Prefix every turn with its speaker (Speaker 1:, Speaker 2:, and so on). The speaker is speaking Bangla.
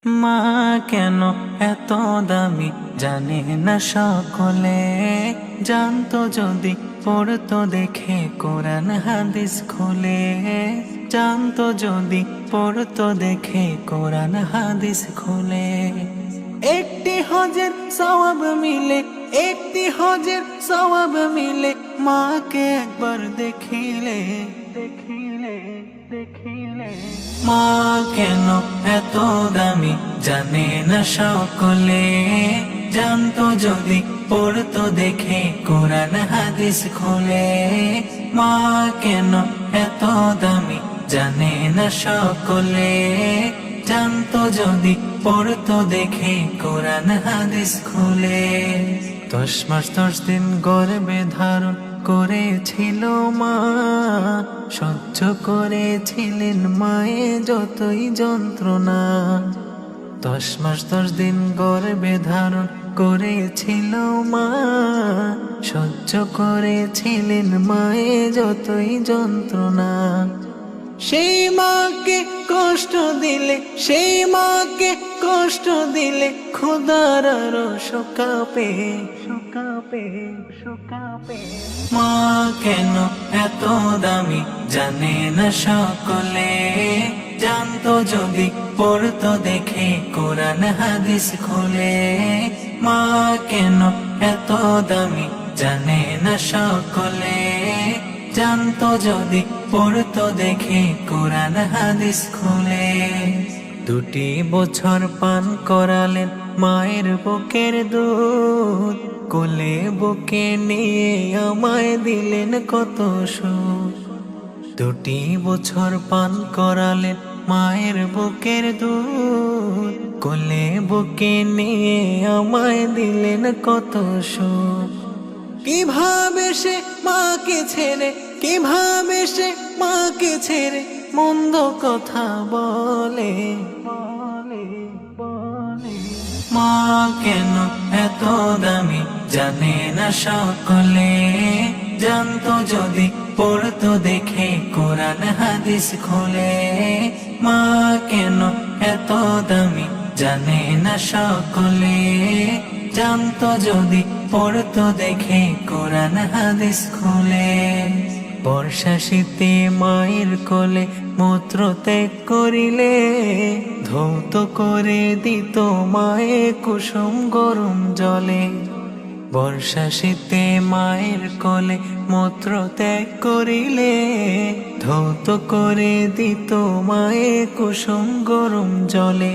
Speaker 1: মা কেন এত দামি জানে না সকলে, জানতো যদি পড়তো দেখে কোরআন হাদিস খুলে, জানতো যদি পড়তো দেখে কোরআন হাদিস খুলে। একটি হজের সওয়াব মিলে, একটি হজের সওয়াব মিলে, মাকে একবার দেখিলে দেখিলে দেখিলে। মা কেন এত দামি জানে না সকলে, জানতো যদি পড়তো দেখে কোরআন হাদিস খুলে। মা কেন এত দামি জানে না সকলে, জানতো যদি পড়তো দেখে কোরআন হাদিস খুলে। 10 মাস 10 দিন গর্ভে ধারণ করেছিল মা, সহ্য করেছিলেন মায়ে যতই যন্ত্রণা। 10 মাস 10 দিন গর্ভে ধারণ করেছিল মা, সহ্য করেছিলেন মায়ে যতই যন্ত্রণা। সেই মাকে কষ্ট দিলে, সেই মাকে কষ্ট দিলে, খোদার আরশ কাঁপে কাঁপে কাঁপে। মা কেন এত দামি জানে না সকলে, জানতো যদি পড়তো দেখে কোরআন হাদিস খুলে। মা কেন এত দামি জানে না সকলে, জানতো যদি পড়তো দেখে কোরআন হাদিস খুলে। 2 বছর পান করালেন মায়ের বুকের দুধ, কোলে বুকে নিয়ে আমায় দিলেন কত সুখ। 2 বছর পান করালেন মায়ের বুকের দুধ, কোলে বুকে নিয়ে আমায় দিলেন কত সুখ। কিভাবে সে মাকে ছেড়ে, কিভাবে সে মাকে ছেড়ে মন্দ কথা বলে বলে বলে। মা কেন এত দামি জানে না সকলে, জানতো যদি পড়তো দেখে কোরআন হাদিস খুলে। মা কেন এত দামি জানে না সকলে, জানতো যদি পড়তো দেখে কোরআন হাদিস খুলে। বর্ষা শীতে মায়ের কোলে মূত্র ত্যাগ করিলে, ধৌত করে দিত মায়ে কুসুম গরম জলে। বর্ষা শীতে মায়ের কোলে মূত্র ত্যাগ করিলে, ধৌত করে দিত মায়ে কুসুম গরম জলে।